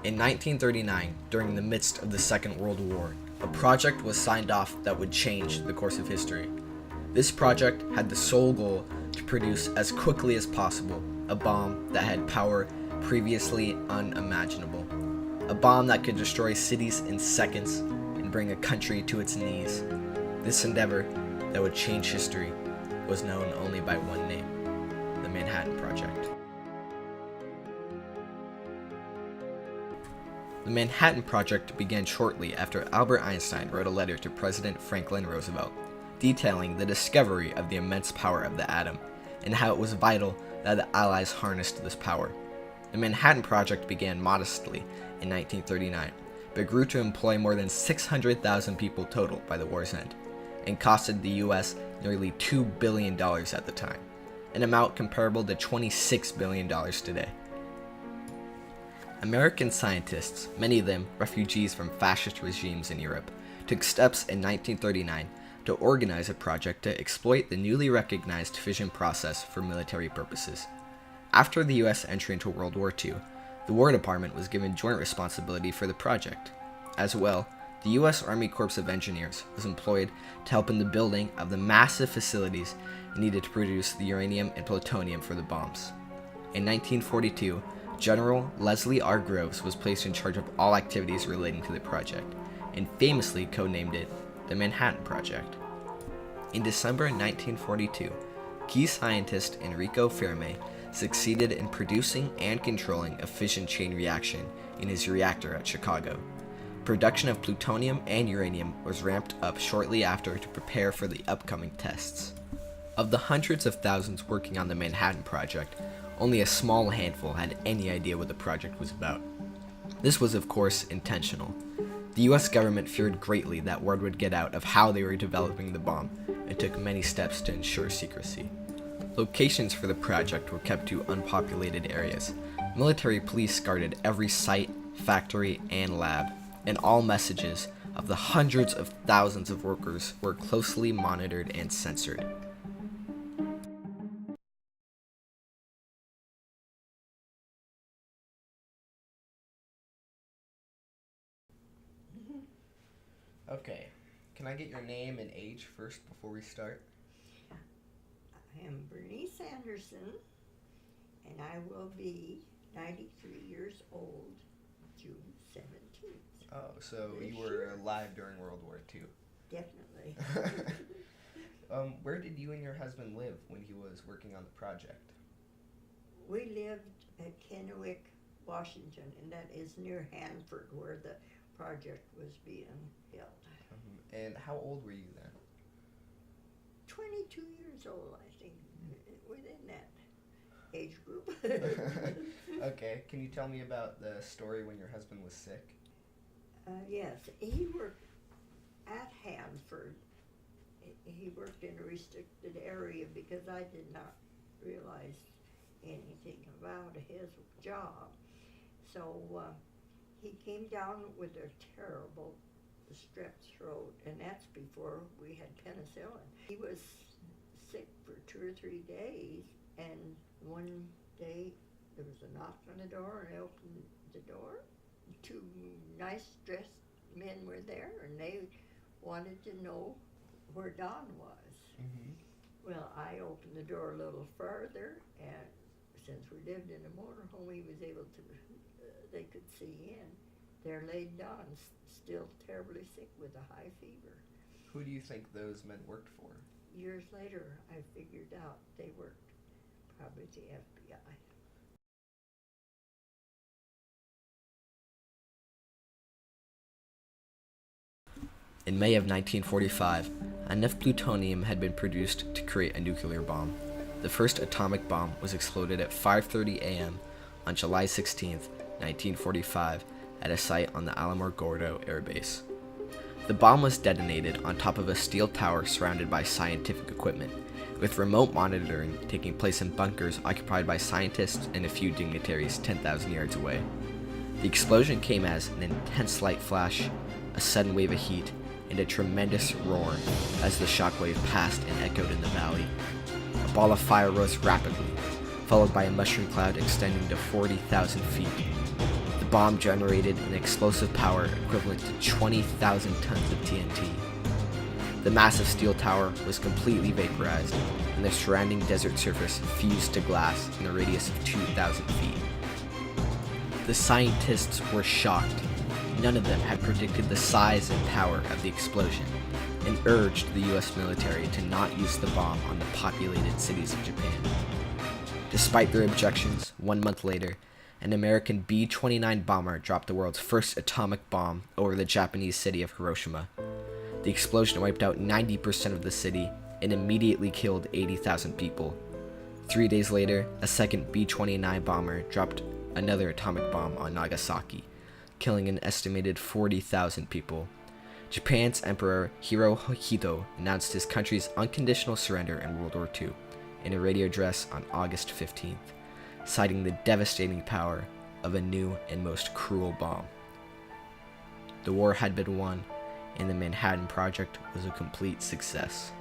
In 1939, during the midst of the Second World War, a project was signed off that would change the course of history. This project had the sole goal to produce as quickly as possible a bomb that had power previously unimaginable. A bomb that could destroy cities in seconds and bring a country to its knees. This endeavor that would change history was known only by one name: the Manhattan Project. The Manhattan Project began shortly after Albert Einstein wrote a letter to President Franklin Roosevelt, detailing the discovery of the immense power of the atom, and how it was vital that the Allies harnessed this power. The Manhattan Project began modestly in 1939, but grew to employ more than 600,000 people total by the war's end, and costed the U.S. nearly $2 billion at the time, an amount comparable to $26 billion today. American scientists, many of them refugees from fascist regimes in Europe, took steps in 1939 to organize a project to exploit the newly recognized fission process for military purposes. After the U.S. entry into World War II, the War Department was given joint responsibility for the project. As well, the U.S. Army Corps of Engineers was employed to help in the building of the massive facilities needed to produce the uranium and plutonium for the bombs. In 1942, General Leslie R. Groves was placed in charge of all activities relating to the project, and famously codenamed it the Manhattan Project. In December 1942, key scientist Enrico Fermi succeeded in producing and controlling a fission chain reaction in his reactor at Chicago. Production of plutonium and uranium was ramped up shortly after to prepare for the upcoming tests. Of the hundreds of thousands working on the Manhattan Project, only a small handful had any idea what the project was about. This was, of course, intentional. The US government feared greatly that word would get out of how they were developing the bomb, and took many steps to ensure secrecy. Locations for the project were kept to unpopulated areas. Military police guarded every site, factory, and lab, and all messages of the hundreds of thousands of workers were closely monitored and censored. Okay, can I get your name and age first before we start? I am Bernice Anderson, and I will be 93 years old June 17th. Oh, so This you were year. alive during World War II. Definitely. Where did you and your husband live when he was working on the project? We lived at Kennewick, Washington, and that is near Hanford, where the project was being held. And how old were you then? 22 years old, I think, within that age group. Okay, can you tell me about the story when your husband was sick? Yes, he worked at Hanford. He worked in a restricted area because I did not realize anything about his job. So he came down with a terrible strep throat, and that's before we had penicillin. He was sick for 2 or 3 days, and one day there was a knock on the door, and I opened the door. 2 nice dressed men were there, and they wanted to know where Don was. Well, I opened the door a little further, and since we lived in a motorhome, he was able to, they could see in. There laid Don, still terribly sick with a high fever. Who do you think those men worked for? Years later, I figured out they worked probably at the FBI. In May of 1945, enough plutonium had been produced to create a nuclear bomb. The first atomic bomb was exploded at 5:30 a.m. on July 16, 1945, at a site on the Alamogordo Air Base. The bomb was detonated on top of a steel tower surrounded by scientific equipment, with remote monitoring taking place in bunkers occupied by scientists and a few dignitaries 10,000 yards away. The explosion came as an intense light flash, a sudden wave of heat, and a tremendous roar as the shockwave passed and echoed in the valley. A ball of fire rose rapidly, followed by a mushroom cloud extending to 40,000 feet. The bomb generated an explosive power equivalent to 20,000 tons of TNT. The massive steel tower was completely vaporized, and the surrounding desert surface fused to glass in a radius of 2,000 feet. The scientists were shocked. None of them had predicted the size and power of the explosion, and urged the US military to not use the bomb on the populated cities of Japan. Despite their objections, 1 month later, an American B-29 bomber dropped the world's first atomic bomb over the Japanese city of Hiroshima. The explosion wiped out 90% of the city and immediately killed 80,000 people. 3 days later, a second B-29 bomber dropped another atomic bomb on Nagasaki, killing an estimated 40,000 people. Japan's Emperor Hirohito announced his country's unconditional surrender in World War II in a radio address on August 15th, citing the devastating power of a new and most cruel bomb. The war had been won, and the Manhattan Project was a complete success.